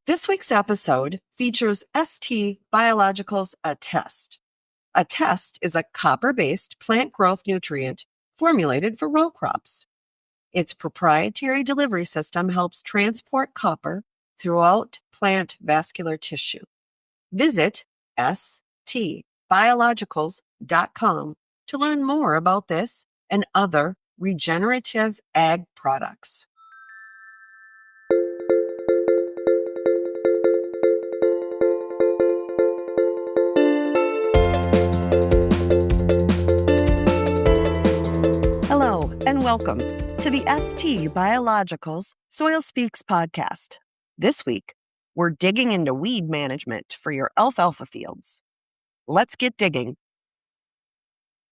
This week's episode features ST Biological's Attest. Attest is a copper-based plant growth nutrient formulated for row crops. Its proprietary delivery system helps transport copper throughout plant vascular tissue. Visit stbiologicals.com to learn more about this and other regenerative ag products. Hello, and welcome to the ST Biologicals Soil Speaks podcast. This week, we're digging into weed management for your alfalfa fields. Let's get digging.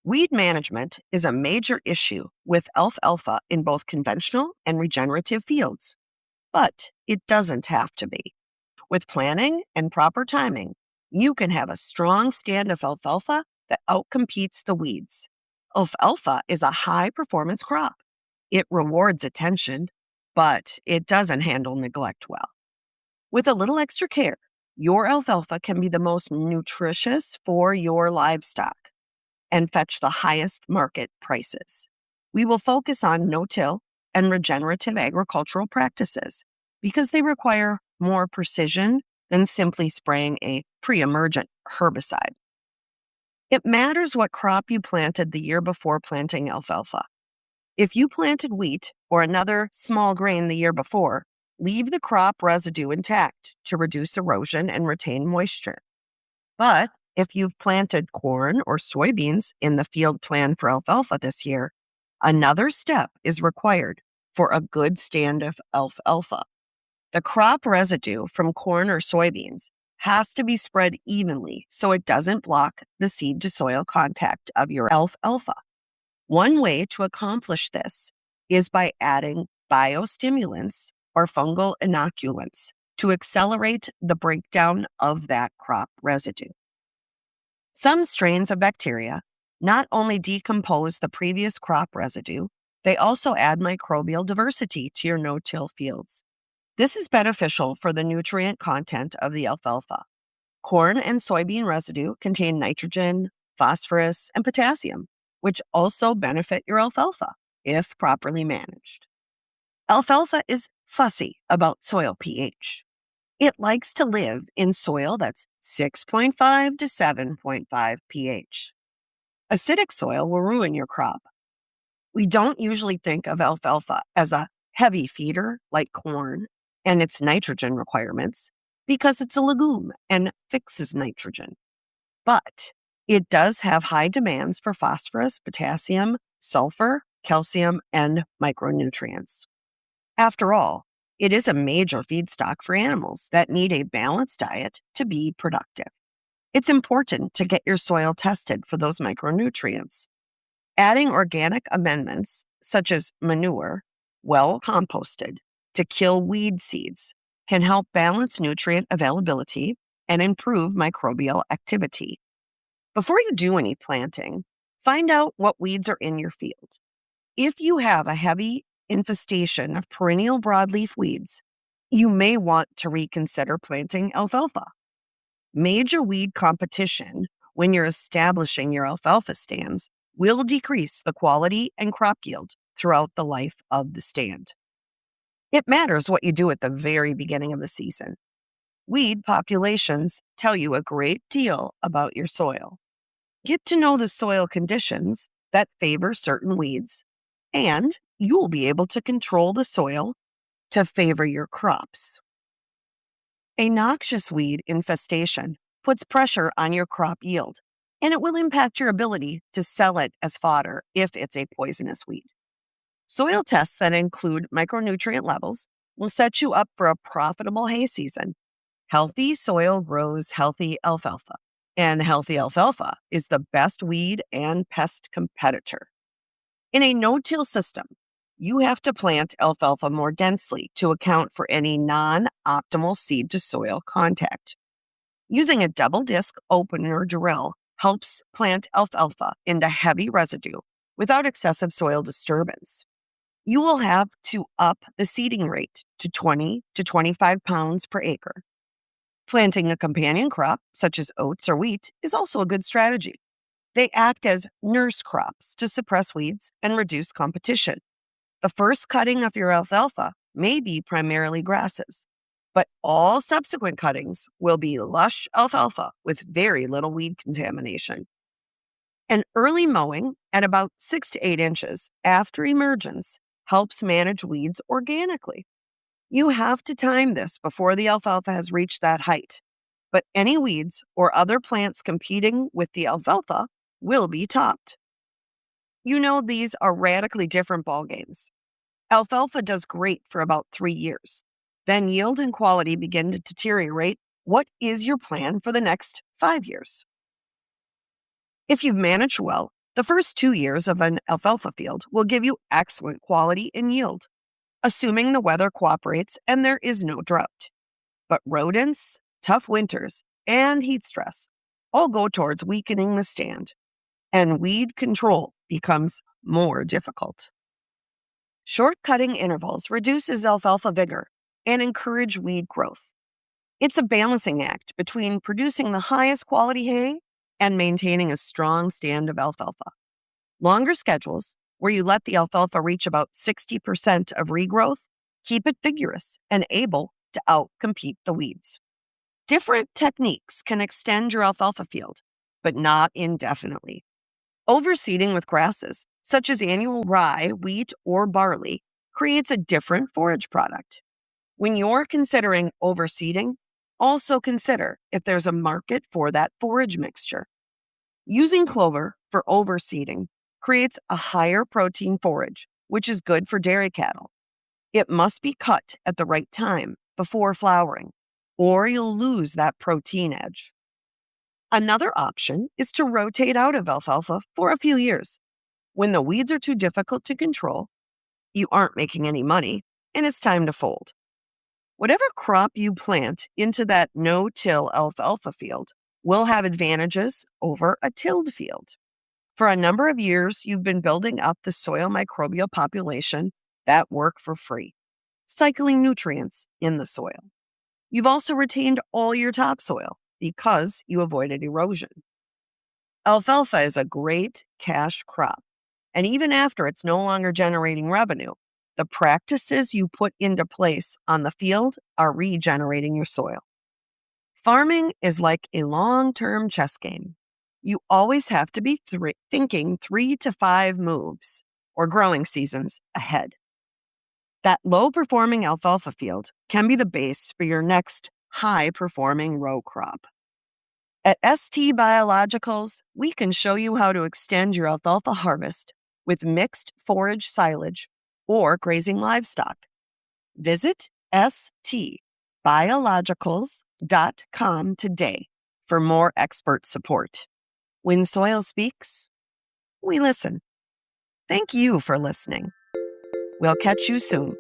Weed management is a major issue with alfalfa in both conventional and regenerative fields, but it doesn't have to be. With planning and proper timing, you can have a strong stand of alfalfa that outcompetes the weeds. Alfalfa is a high-performance crop. It rewards attention, but it doesn't handle neglect well. With a little extra care, your alfalfa can be the most nutritious for your livestock and fetch the highest market prices. We will focus on no-till and regenerative agricultural practices because they require more precision than simply spraying a pre-emergent herbicide. It matters what crop you planted the year before planting alfalfa. If you planted wheat or another small grain the year before, leave the crop residue intact to reduce erosion and retain moisture. But if you've planted corn or soybeans in the field plan for alfalfa this year, another step is required for a good stand of alfalfa. The crop residue from corn or soybeans has to be spread evenly so it doesn't block the seed-to-soil contact of your alfalfa. One way to accomplish this is by adding biostimulants or fungal inoculants to accelerate the breakdown of that crop residue. Some strains of bacteria not only decompose the previous crop residue, they also add microbial diversity to your no-till fields. This is beneficial for the nutrient content of the alfalfa. Corn and soybean residue contain nitrogen, phosphorus, and potassium, which also benefit your alfalfa if properly managed. Alfalfa is fussy about soil pH. It likes to live in soil that's 6.5 to 7.5 pH. Acidic soil will ruin your crop. We don't usually think of alfalfa as a heavy feeder like corn and its nitrogen requirements because it's a legume and fixes nitrogen. But it does have high demands for phosphorus, potassium, sulfur, calcium, and micronutrients. After all, it is a major feedstock for animals that need a balanced diet to be productive. It's important to get your soil tested for those micronutrients. Adding organic amendments, such as manure, well composted, to kill weed seeds can help balance nutrient availability and improve microbial activity. Before you do any planting, find out what weeds are in your field. If you have a heavy infestation of perennial broadleaf weeds, you may want to reconsider planting alfalfa. Major weed competition when you're establishing your alfalfa stands will decrease the quality and crop yield throughout the life of the stand. It matters what you do at the very beginning of the season. Weed populations tell you a great deal about your soil. Get to know the soil conditions that favor certain weeds, and you'll be able to control the soil to favor your crops. A noxious weed infestation puts pressure on your crop yield, and it will impact your ability to sell it as fodder if it's a poisonous weed. Soil tests that include micronutrient levels will set you up for a profitable hay season. Healthy soil grows healthy alfalfa, and healthy alfalfa is the best weed and pest competitor. In a no-till system, you have to plant alfalfa more densely to account for any non-optimal seed-to-soil contact. Using a double-disc opener drill helps plant alfalfa into heavy residue without excessive soil disturbance. You will have to up the seeding rate to 20 to 25 pounds per acre. Planting a companion crop, such as oats or wheat, is also a good strategy. They act as nurse crops to suppress weeds and reduce competition. The first cutting of your alfalfa may be primarily grasses, but all subsequent cuttings will be lush alfalfa with very little weed contamination. An early mowing at about 6 to 8 inches after emergence helps manage weeds organically. You have to time this before the alfalfa has reached that height, but any weeds or other plants competing with the alfalfa will be topped. You know, these are radically different ballgames. Alfalfa does great for about 3 years. Then yield and quality begin to deteriorate. What is your plan for the next 5 years? If you've managed well, the first 2 years of an alfalfa field will give you excellent quality and yield, assuming the weather cooperates and there is no drought. But rodents, tough winters, and heat stress all go towards weakening the stand, and weed control becomes more difficult. Short cutting intervals reduces alfalfa vigor and encourage weed growth. It's a balancing act between producing the highest quality hay and maintaining a strong stand of alfalfa. Longer schedules, where you let the alfalfa reach about 60% of regrowth, keep it vigorous and able to outcompete the weeds. Different techniques can extend your alfalfa field, but not indefinitely. Overseeding with grasses, such as annual rye, wheat, or barley, creates a different forage product. When you're considering overseeding, also consider if there's a market for that forage mixture. Using clover for overseeding creates a higher protein forage, which is good for dairy cattle. It must be cut at the right time before flowering, or you'll lose that protein edge. Another option is to rotate out of alfalfa for a few years. When the weeds are too difficult to control, you aren't making any money, and it's time to fold. Whatever crop you plant into that no-till alfalfa field will have advantages over a tilled field. For a number of years, you've been building up the soil microbial population that work for free, cycling nutrients in the soil. You've also retained all your topsoil because you avoided erosion. Alfalfa is a great cash crop, and even after it's no longer generating revenue, the practices you put into place on the field are regenerating your soil. Farming is like a long-term chess game. You always have to be thinking 3 to 5 moves or growing seasons ahead. That low-performing alfalfa field can be the base for your next high-performing row crop. At ST Biologicals, we can show you how to extend your alfalfa harvest with mixed forage silage or grazing livestock. Visit stbiologicals.com today for more expert support. When soil speaks, we listen. Thank you for listening. We'll catch you soon.